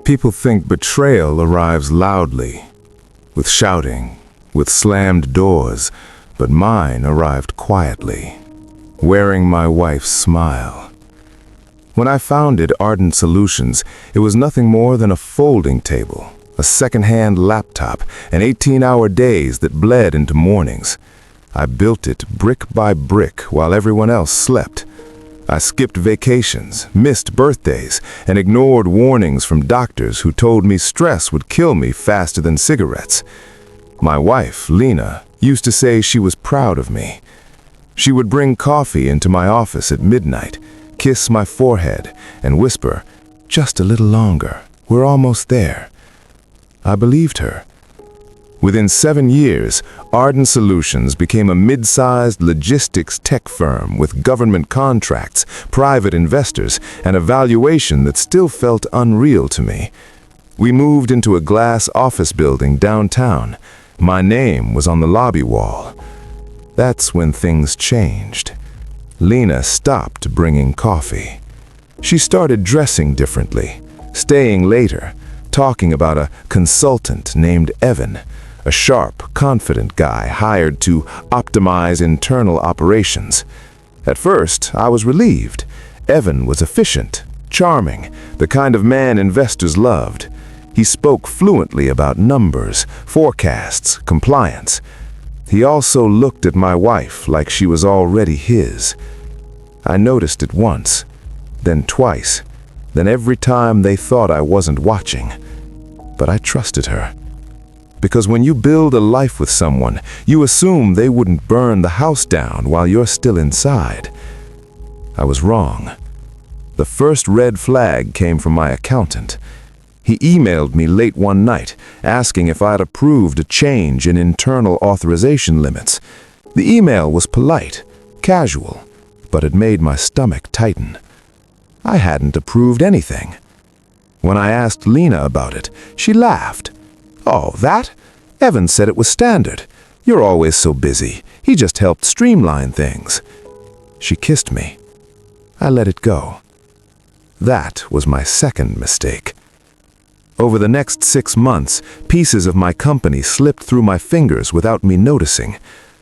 People think betrayal arrives loudly, with shouting, with slammed doors, but mine arrived quietly, wearing my wife's smile. When I founded Ardent Solutions, it was nothing more than a folding table, a second-hand laptop, and 18-hour days that bled into mornings. I built it brick by brick while everyone else slept. I skipped vacations, missed birthdays, and ignored warnings from doctors who told me stress would kill me faster than cigarettes. My wife, Lena, used to say she was proud of me. She would bring coffee into my office at midnight, kiss my forehead, and whisper, "Just a little longer, we're almost there." I believed her. Within 7 years, Ardent Solutions became a mid-sized logistics tech firm with government contracts, private investors, and a valuation that still felt unreal to me. We moved into a glass office building downtown. My name was on the lobby wall. That's when things changed. Lena stopped bringing coffee. She started dressing differently, staying later, talking about a consultant named Evan, a sharp, confident guy hired to optimize internal operations. At first, I was relieved. Evan was efficient, charming, the kind of man investors loved. He spoke fluently about numbers, forecasts, compliance. He also looked at my wife like she was already his. I noticed it once, then twice, then every time they thought I wasn't watching. But I trusted her. Because when you build a life with someone, you assume they wouldn't burn the house down while you're still inside. I was wrong. The first red flag came from my accountant. He emailed me late one night, asking if I'd approved a change in internal authorization limits. The email was polite, casual, but it made my stomach tighten. I hadn't approved anything. When I asked Lena about it, she laughed. "Oh, that? Evan said it was standard. You're always so busy. He just helped streamline things." She kissed me. I let it go. That was my second mistake. Over the next 6 months, pieces of my company slipped through my fingers without me noticing.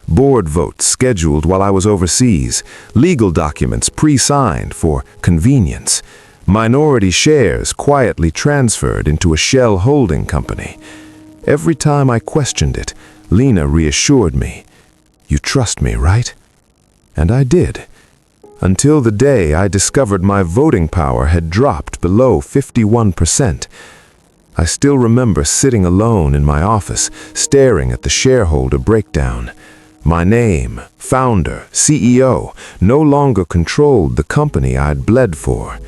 Board votes scheduled while I was overseas, legal documents pre-signed for convenience, minority shares quietly transferred into a shell holding company. Every time I questioned it, Lena reassured me, "You trust me, right?" And I did. Until the day I discovered my voting power had dropped below 51%. I still remember sitting alone in my office, staring at the shareholder breakdown. My name, founder, CEO, no longer controlled the company I'd bled for.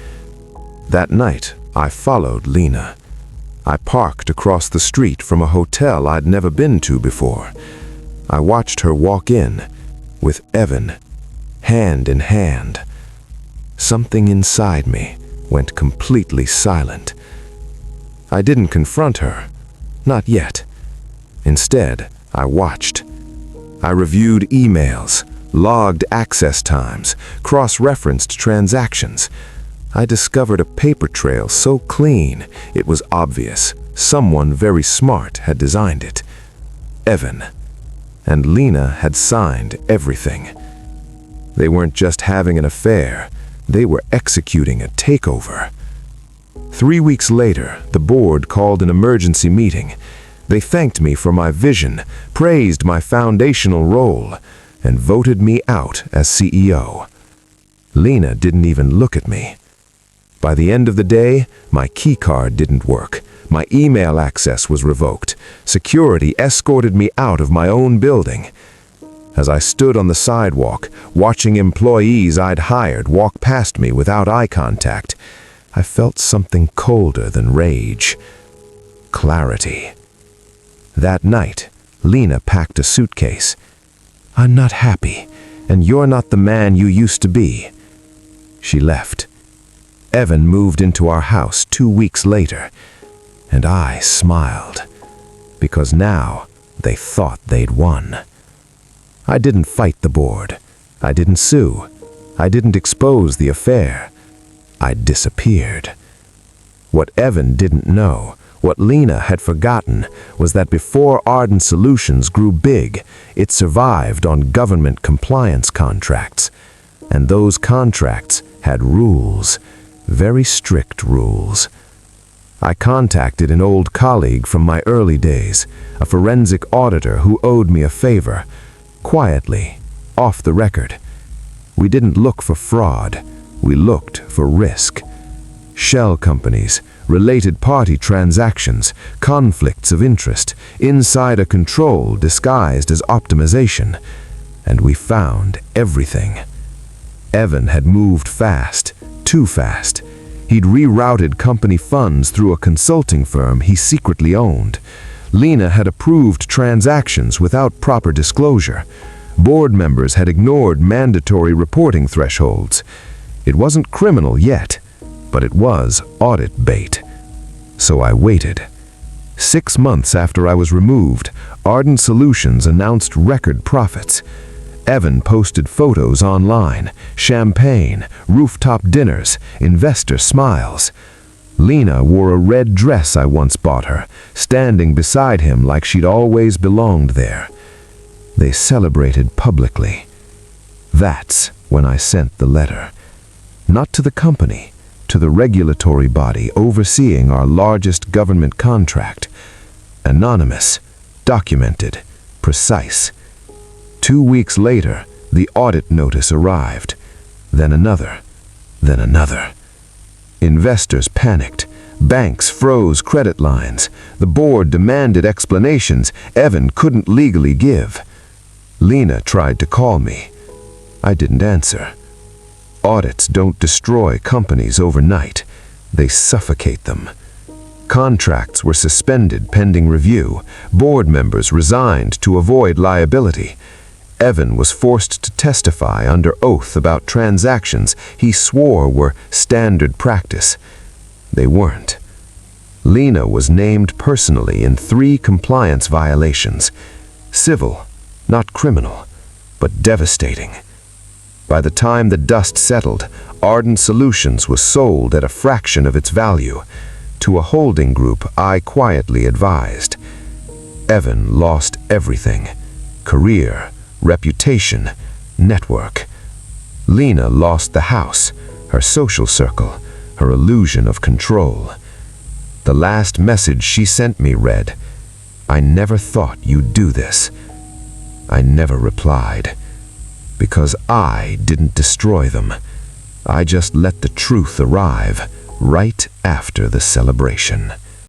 That night, I followed Lena. I parked across the street from a hotel I'd never been to before. I watched her walk in, with Evan, hand in hand. Something inside me went completely silent. I didn't confront her, not yet. Instead, I watched. I reviewed emails, logged access times, cross-referenced transactions. I discovered a paper trail so clean, it was obvious someone very smart had designed it. Evan. And Lena had signed everything. They weren't just having an affair, they were executing a takeover. 3 weeks later, the board called an emergency meeting. They thanked me for my vision, praised my foundational role, and voted me out as CEO. Lena didn't even look at me. By the end of the day, my keycard didn't work. My email access was revoked. Security escorted me out of my own building. As I stood on the sidewalk, watching employees I'd hired walk past me without eye contact, I felt something colder than rage. Clarity. That night, Lena packed a suitcase. "I'm not happy, and you're not the man you used to be." She left. Evan moved into our house 2 weeks later, and I smiled, because now they thought they'd won. I didn't fight the board. I didn't sue. I didn't expose the affair. I disappeared. What Evan didn't know, what Lena had forgotten, was that before Ardent Solutions grew big, it survived on government compliance contracts. And those contracts had rules, very strict rules. I contacted an old colleague from my early days, a forensic auditor who owed me a favor, quietly, off the record. We didn't look for fraud, we looked for risk. Shell companies, related party transactions, conflicts of interest, insider control disguised as optimization. And we found everything. Evan had moved fast, too fast. He'd rerouted company funds through a consulting firm he secretly owned. Lena had approved transactions without proper disclosure. Board members had ignored mandatory reporting thresholds. It wasn't criminal yet, but it was audit bait. So I waited. 6 months after I was removed, Ardent Solutions announced record profits. Evan posted photos online, champagne, rooftop dinners, investor smiles. Lena wore a red dress I once bought her, standing beside him like she'd always belonged there. They celebrated publicly. That's when I sent the letter. Not to the company, to the regulatory body overseeing our largest government contract. Anonymous, documented, precise. 2 weeks later, the audit notice arrived. Then another, then another. Investors panicked. Banks froze credit lines. The board demanded explanations Evan couldn't legally give. Lena tried to call me. I didn't answer. Audits don't destroy companies overnight. They suffocate them. Contracts were suspended pending review. Board members resigned to avoid liability. Evan was forced to testify under oath about transactions he swore were standard practice. They weren't. Lena was named personally in 3 compliance violations. Civil, not criminal, but devastating. By the time the dust settled, Ardent Solutions was sold at a fraction of its value to a holding group I quietly advised. Evan lost everything: career, reputation, network. Lena lost the house, her social circle, her illusion of control. The last message she sent me read, "I never thought you'd do this." I never replied, because I didn't destroy them. I just let the truth arrive right after the celebration.